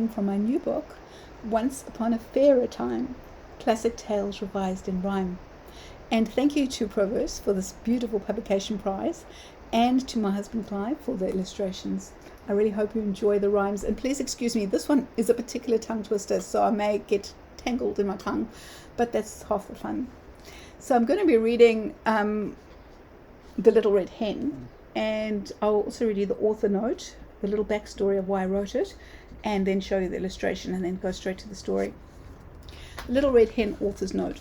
reading from my new book, Once Upon a Fairer Time, Classic Tales Revised in Rhyme. And thank you to Proverse for this beautiful publication prize, and to my husband Clive for the illustrations. I really hope you enjoy the rhymes, and please excuse me, this one is a particular tongue twister, so I may get tangled in my tongue, but that's half the fun. So I'm going to be reading The Little Red Hen, and I'll also read you the author note, the little backstory of why I wrote it, and then show you the illustration, and then go straight to the story. Little Red Hen author's note.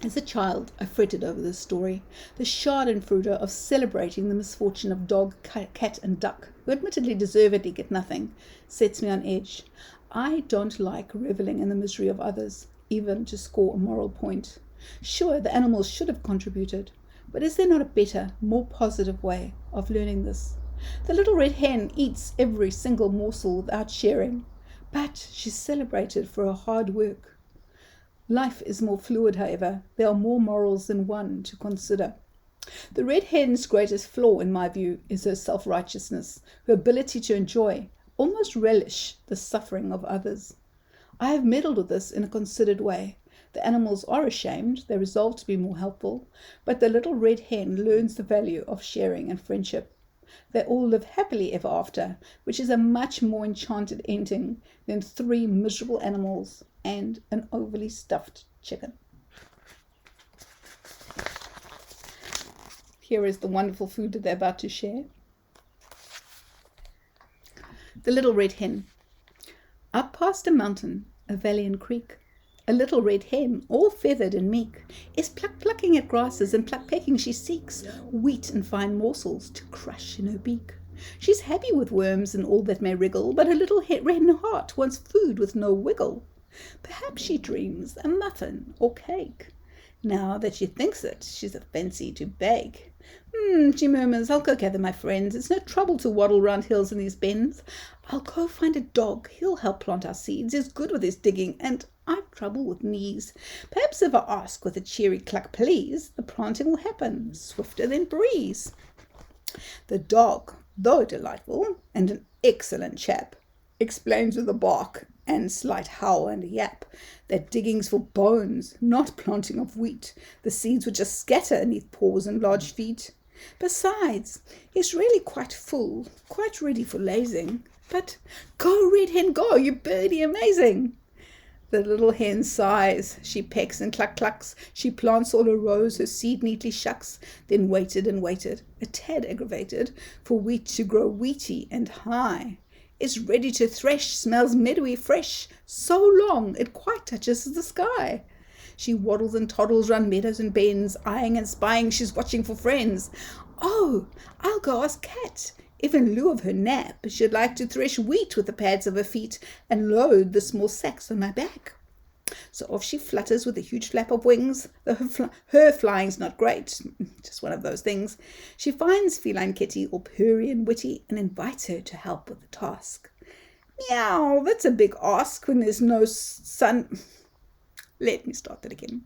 As a child, I fretted over this story, the schadenfreude of celebrating the misfortune of dog, cat, and duck, who admittedly deservedly get nothing, sets me on edge. I don't like reveling in the misery of others, even to score a moral point. Sure, the animals should have contributed, but is there not a better, more positive way of learning this? The little red hen eats every single morsel without sharing, but she's celebrated for her hard work. Life is more fluid, however. There are more morals than one to consider. The red hen's greatest flaw, in my view, is her self-righteousness, her ability to enjoy, almost relish, the suffering of others. I have meddled with this in a considered way. The animals are ashamed, they resolve to be more helpful, but the little red hen learns the value of sharing and friendship. They all live happily ever after, which is a much more enchanted ending than 3 miserable animals and an overly stuffed chicken. Here is the wonderful food that they're about to share. The Little Red Hen. Up past a mountain, a valley and creek, a little red hen, all feathered and meek, is plucking at grasses, and pecking she seeks wheat and fine morsels to crush in her beak. She's happy with worms and all that may wriggle, but her little red heart wants food with no wiggle. Perhaps she dreams a muffin or cake. Now that she thinks it, she's a fancy to bake. She murmurs, I'll go gather my friends. It's no trouble to waddle round hills in these bends. I'll go find a dog. He'll help plant our seeds. He's good with his digging, and I've trouble with knees. Perhaps if I ask with a cheery cluck, please, the planting will happen swifter than breeze. The dog, though delightful and an excellent chap, explains with a bark and slight howl and a yap that digging's for bones, not planting of wheat. The seeds would just scatter 'neath paws and large feet. Besides, he's really quite full, quite ready for lazing. But go, red hen, go, you birdie amazing. The little hen sighs, she pecks and clucks, she plants all her rows, her seed neatly shucks, then waited and waited, a tad aggravated, for wheat to grow wheaty and high. Is ready to thresh, smells meadowy fresh, so long it quite touches the sky. She waddles and toddles round meadows and bends, eyeing and spying, she's watching for friends. Oh, I'll go ask Cat if in lieu of her nap she'd like to thresh wheat with the pads of her feet and load the small sacks on my back. So off she flutters with a huge flap of wings. Her flying's not great, just one of those things. She finds feline Kitty all purry and witty and invites her to help with the task. Meow, that's a big ask when there's no sun. Let me start that again.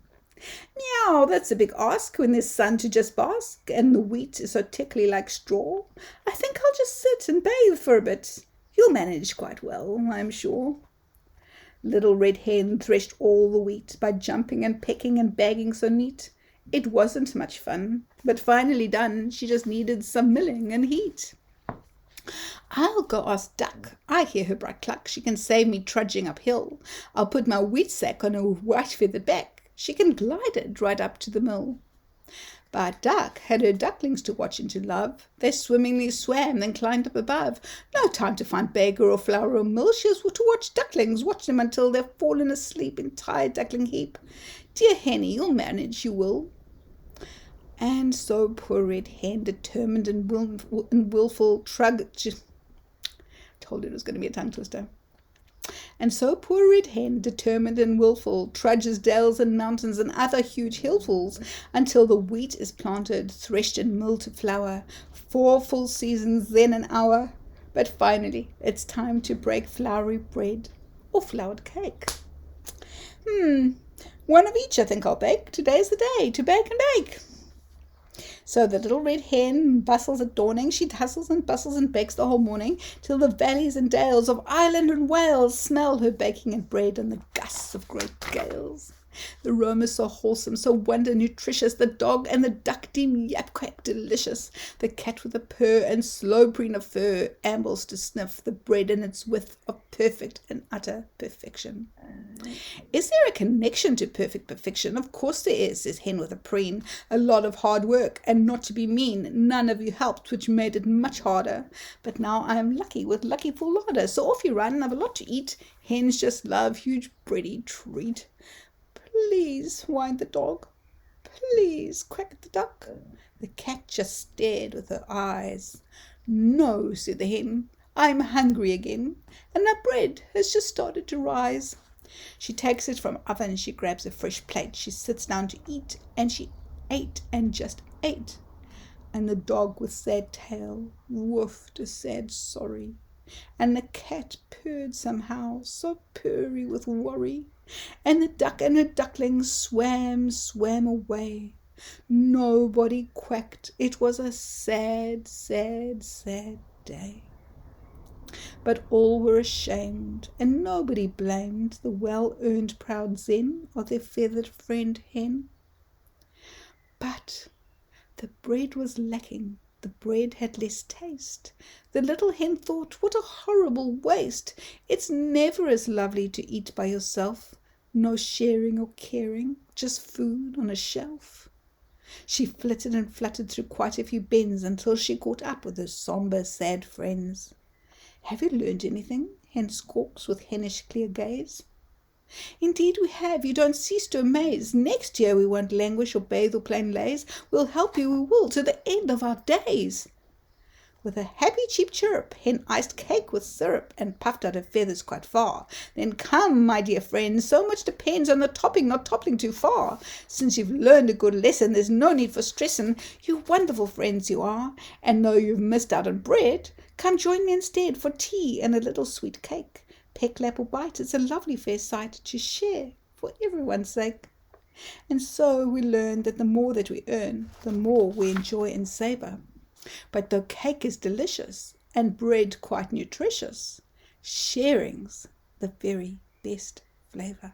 Meow, that's a big ask when there's sun to just bask and the wheat is so tickly like straw. I think I'll just sit and bathe for a bit. You'll manage quite well, I'm sure. Little Red Hen threshed all the wheat by jumping and pecking and bagging so neat. It wasn't much fun, but finally done, she just needed some milling and heat. I'll go ask Duck. I hear her bright cluck. She can save me trudging uphill. I'll put my wheat sack on her white feathered back. She can glide it right up to the mill. But Duck had her ducklings to watch and to love. They swimmingly swam, then climbed up above. No time to find baker or flour or mill. She has to watch ducklings, watch them until they've fallen asleep in tired duckling heap. Dear Henny, you'll manage, you will. And so poor Red Hen, determined and willful, told it was going to be a tongue twister. And so poor Red Hen, determined and willful, trudges dales and mountains and other huge hillfuls until the wheat is planted, threshed and milled to flour. 4 full seasons, then an hour. But finally, it's time to break floury bread or floured cake. One of each I think I'll bake. Today's the day to bake and bake. So the little red hen bustles at dawning. She hustles and bustles and bakes the whole morning, till the valleys and dales of Ireland and Wales smell her baking and bread in the gusts of great gales. The roam is so wholesome, so wonder nutritious, the dog and the duck deem yap quack delicious. The cat with a purr and slow preen of fur ambles to sniff the bread in its width of perfect and utter perfection. Is there a connection to perfect perfection? Of course there is, says Hen with a preen. A lot of hard work, and not to be mean, none of you helped, which made it much harder. But now I am lucky with lucky full larder, so off you run, have a lot to eat. Hens just love huge bready treat. Please, whined the dog. Please, quacked the duck. The cat just stared with her eyes. No, said the hen, I'm hungry again, and our bread has just started to rise. She takes it from oven, she grabs a fresh plate, she sits down to eat, and she ate and just ate. And the dog with sad tail woofed a sad sorry, and the cat purred somehow, so purry with worry, and the duck and her ducklings swam away. Nobody quacked. It was a sad, sad, sad day. But all were ashamed, and nobody blamed the well-earned proud zen of their feathered friend hen. But the bread was lacking. The bread had less taste. The little hen thought, what a horrible waste. It's never as lovely to eat by yourself. No sharing or caring, just food on a shelf. She flitted and fluttered through quite a few bins until she caught up with her sombre, sad friends. Have you learned anything? Hen squawks with hennish clear gaze. Indeed we have, you don't cease to amaze. Next year we won't languish or bathe or plain laze. We'll help you, we will, to the end of our days. With a happy cheap chirrup, Hen iced cake with syrup and puffed out her feathers quite far. Then come, my dear friends, so much depends on the topping not toppling too far. Since you've learned a good lesson, there's no need for stressin'. You wonderful friends you are, and though you've missed out on bread, come join me instead for tea and a little sweet cake. Peck, lap or bite, it's a lovely fair sight to share for everyone's sake. And so we learn that the more that we earn, the more we enjoy and savour. But though cake is delicious and bread quite nutritious, sharing's the very best flavour.